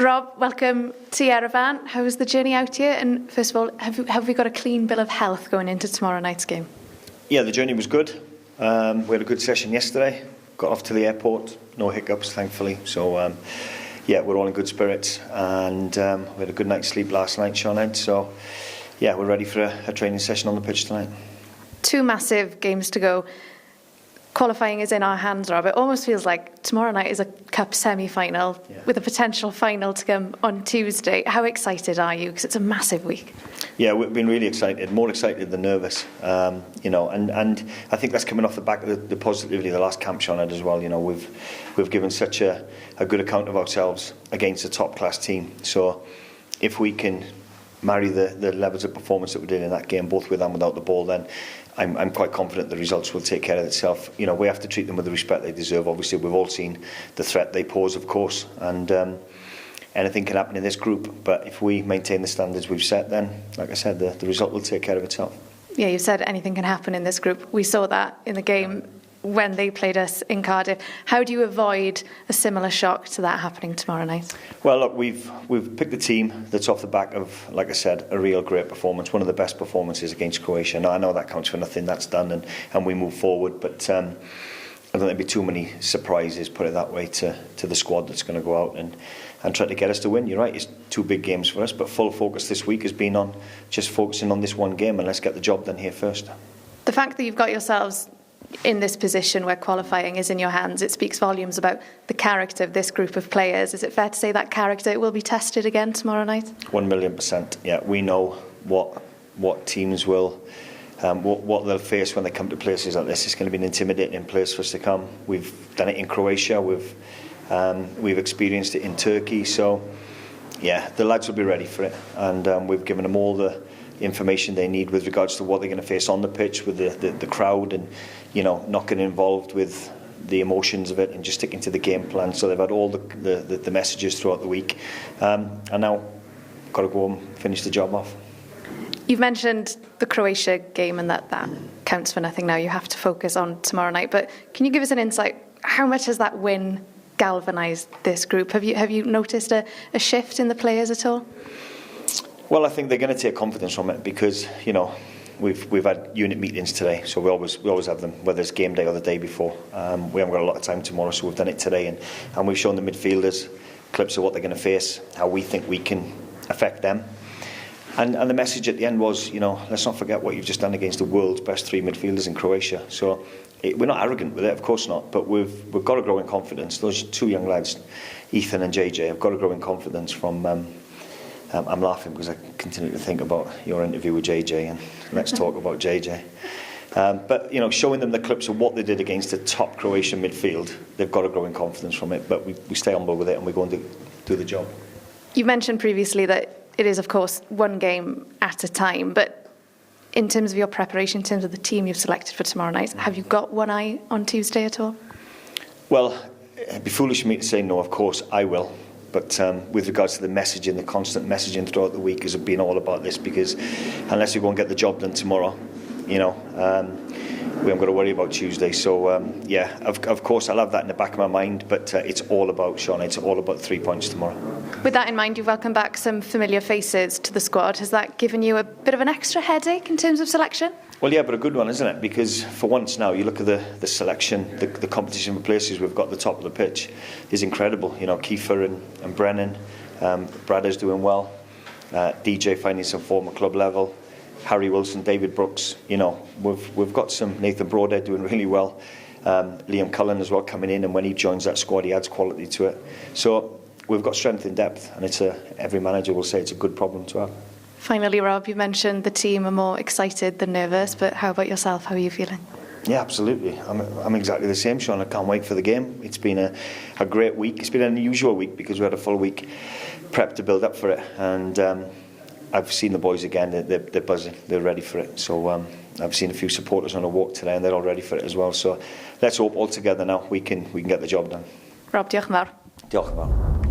Rob, welcome to Yerevan. How was the journey out here? And first of all, have we got a clean bill of health going into tomorrow night's game? Yeah, the journey was good. We had a good session yesterday. Got off to the airport, no hiccups, thankfully. So, yeah, we're all in good spirits. And we had a good night's sleep last night, Sean. So, yeah, we're ready for a training session on the pitch tonight. 2 massive games to go. Qualifying is in our hands, Rob. It almost feels like tomorrow night is a cup semi-final with a potential final to come on Tuesday. How excited are you? Because it's a massive week. Yeah, we've been really excited, more excited than nervous. You know, and I think that's coming off the back of the positivity of the last camp, Sean, as well. You know, we've given such a good account of ourselves against a top-class team. So if we can marry the levels of performance that we did in that game, both with and without the ball, then I'm quite confident the results will take care of itself. You know, we have to treat them with the respect they deserve. Obviously, we've all seen the threat they pose, of course, and anything can happen in this group. But if we maintain the standards we've set, then, like I said, the result will take care of itself. Yeah, you said anything can happen in this group. We saw that in the game when they played us in Cardiff. How do you avoid a similar shock to that happening tomorrow night? Well, look, we've picked a team that's off the back of, like I said, a real great performance, one of the best performances against Croatia. Now, I know that counts for nothing, that's done, and we move forward, but I don't think there'll be too many surprises, put it that way, to the squad that's going to go out and try to get us to win. You're right, it's 2 big games for us, but full focus this week has been on just focusing on this one game, and let's get the job done here first. The fact that you've got yourselves in this position where qualifying is in your hands, it speaks volumes about the character of this group of players. Is it fair to say that character will be tested again tomorrow night? 1,000,000%. Yeah, we know what teams will, what they'll face when they come to places like this. It's going to be an intimidating place for us to come. We've done it in Croatia. We've experienced it in Turkey. So, yeah, the lads will be ready for it, and we've given them all the information they need with regards to what they're going to face on the pitch with the crowd, and you know, not getting involved with the emotions of it and just sticking to the game plan. So they've had all the messages throughout the week, and now got to go and finish the job off. You've mentioned the Croatia game and that counts for nothing now. You have to focus on tomorrow night. But can you give us an insight? How much has that win galvanised this group? Have you noticed a shift in the players at all? Well, I think they're going to take confidence from it because, you know, we've had unit meetings today, so we always have them, whether it's game day or the day before. We haven't got a lot of time tomorrow, so we've done it today, and we've shown the midfielders clips of what they're going to face, how we think we can affect them. And the message at the end was, you know, let's not forget what you've just done against the world's best 3 midfielders in Croatia. So we're not arrogant with it, of course not, but we've got to grow in confidence. Those 2 young lads, Ethan and JJ, have got to grow in confidence from I'm laughing because I continue to think about your interview with JJ, and let's talk about JJ. But, you know, showing them the clips of what they did against the top Croatian midfield, they've got to grow in confidence from it, but we stay on board with it and we go and do the job. You mentioned previously that it is, of course, 1 game at a time, but in terms of your preparation, in terms of the team you've selected for tomorrow night, have you got one eye on Tuesday at all? Well, it'd be foolish of me to say no, of course I will. But with regards to the messaging, the constant messaging throughout the week has been all about this, because unless we go and get the job done tomorrow, you know, we haven't got to worry about Tuesday. So, yeah, of course I'll have that in the back of my mind, but it's all about, Sean, it's all about 3 points tomorrow. With that in mind, you've welcomed back some familiar faces to the squad. Has that given you a bit of an extra headache in terms of selection? Well, yeah, but a good one, isn't it? Because for once now, you look at the selection, the competition for places we've got at the top of the pitch is incredible. You know, Kiefer and Brennan, Brad is doing well, DJ finding some form at club level, Harry Wilson, David Brooks. You know, we've got some Nathan Broadhead doing really well, Liam Cullen as well coming in, and when he joins that squad, he adds quality to it. So we've got strength in depth, and every manager will say it's a good problem to have. Finally, Rob, you mentioned the team are more excited than nervous, but how about yourself? How are you feeling? Yeah, absolutely. I'm exactly the same, Sean. I can't wait for the game. It's been a great week. It's been an unusual week because we had a full week prep to build up for it. And I've seen the boys again. They're buzzing. They're ready for it. So I've seen a few supporters on a walk today, and they're all ready for it as well. So let's hope all together now we can get the job done. Rob, diolch yn fawr. Diolch yn fawr.